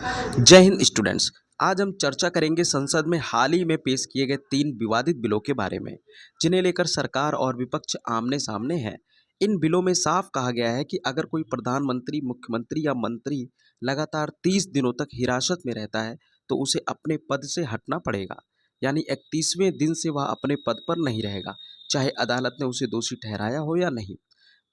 जय हिंद स्टूडेंट्स। आज हम चर्चा करेंगे संसद में हाल ही में पेश किए गए 3 विवादित बिलों के बारे में, जिन्हें लेकर सरकार और विपक्ष आमने सामने है। इन बिलों में साफ कहा गया है कि अगर कोई प्रधानमंत्री, मुख्यमंत्री या मंत्री लगातार 30 दिनों तक हिरासत में रहता है तो उसे अपने पद से हटना पड़ेगा। यानी 31वें दिन से वह अपने पद पर नहीं रहेगा, चाहे अदालत ने उसे दोषी ठहराया हो या नहीं।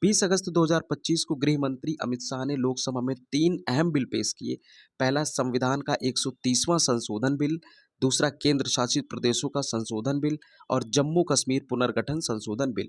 20 अगस्त 2025 को गृह मंत्री अमित शाह ने लोकसभा में 3 अहम बिल पेश किए। पहला, संविधान का 130वां संशोधन बिल। दूसरा, केंद्र शासित प्रदेशों का संशोधन बिल। और जम्मू कश्मीर पुनर्गठन संशोधन बिल।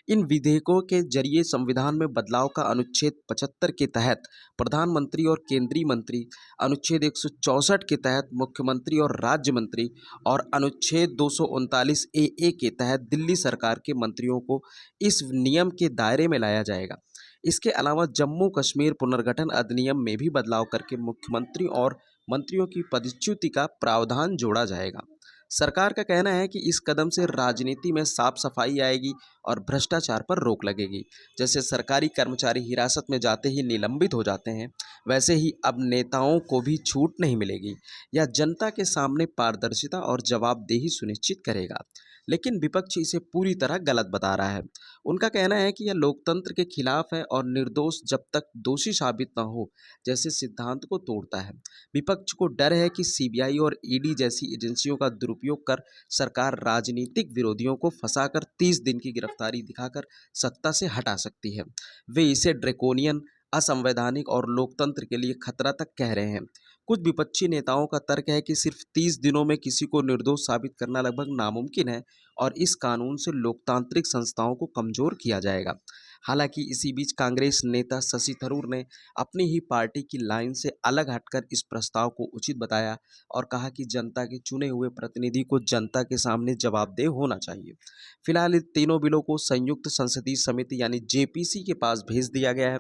इन विधेयकों के जरिए संविधान में बदलाव का अनुच्छेद 75 के तहत प्रधानमंत्री और केंद्रीय मंत्री, अनुच्छेद 164 के तहत मुख्यमंत्री और राज्य मंत्री और अनुच्छेद 239 ए के तहत दिल्ली सरकार के मंत्रियों को इस नियम के दायरे में लाया जाएगा। इसके अलावा जम्मू कश्मीर पुनर्गठन अधिनियम में भी बदलाव करके मुख्यमंत्री और मंत्रियों की पदच्युति का प्रावधान जोड़ा जाएगा। सरकार का कहना है कि इस कदम से राजनीति में साफ सफाई आएगी और भ्रष्टाचार पर रोक लगेगी। जैसे सरकारी कर्मचारी हिरासत में जाते ही निलंबित हो जाते हैं, वैसे ही अब नेताओं को भी छूट नहीं मिलेगी। यह जनता के सामने पारदर्शिता और जवाबदेही सुनिश्चित करेगा। लेकिन विपक्ष इसे पूरी तरह गलत बता रहा है। उनका कहना है कि यह लोकतंत्र के खिलाफ है और निर्दोष जब तक दोषी साबित न हो जैसे सिद्धांत को तोड़ता है। विपक्ष को डर है कि सीबीआई और ईडी जैसी एजेंसियों का दुरुपयोग कर सरकार राजनीतिक विरोधियों को फंसाकर 30 दिन की गिरफ्तारी दिखाकर सत्ता से हटा सकती है। वे इसे ड्रैकोनियन, असंवैधानिक और लोकतंत्र के लिए खतरा तक कह रहे हैं। कुछ विपक्षी नेताओं का तर्क है कि सिर्फ 30 दिनों में किसी को निर्दोष साबित करना लगभग नामुमकिन है और इस कानून से लोकतांत्रिक संस्थाओं को कमजोर किया जाएगा। हालांकि इसी बीच कांग्रेस नेता शशि थरूर ने अपनी ही पार्टी की लाइन से अलग हटकर इस प्रस्ताव को उचित बताया और कहा कि जनता के चुने हुए प्रतिनिधि को जनता के सामने जवाबदेह होना चाहिए। फिलहाल इन तीनों बिलों को संयुक्त संसदीय समिति यानी जेपीसी के पास भेज दिया गया है,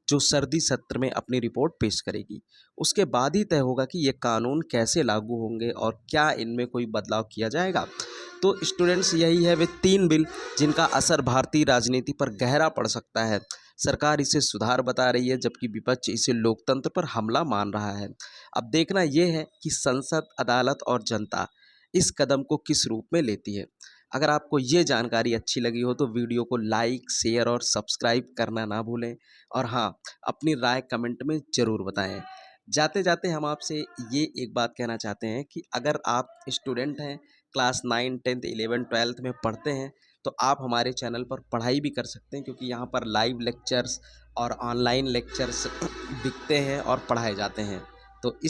जो सर्दी सत्र में अपनी रिपोर्ट पेश करेगी। उसके बाद ही तय होगा कि ये कानून कैसे लागू होंगे और क्या इनमें कोई बदलाव किया जाएगा। तो स्टूडेंट्स, यही है वे 3 बिल जिनका असर भारतीय राजनीति पर गहरा पड़ सकता है। सरकार इसे सुधार बता रही है, जबकि विपक्ष इसे लोकतंत्र पर हमला मान रहा है। अब देखना यह है कि संसद, अदालत और जनता इस कदम को किस रूप में लेती है। अगर आपको ये जानकारी अच्छी लगी हो तो वीडियो को लाइक, शेयर और सब्सक्राइब करना ना भूलें। और हाँ, अपनी राय कमेंट में ज़रूर बताएं। जाते जाते हम आपसे ये एक बात कहना चाहते हैं कि अगर आप स्टूडेंट हैं, क्लास 9, 10th, 11th, 12th में पढ़ते हैं, तो आप हमारे चैनल पर पढ़ाई भी कर सकते हैं, क्योंकि यहाँ पर लाइव लेक्चर्स और ऑनलाइन लेक्चर्स बिकते हैं और पढ़ाए जाते हैं। तो इस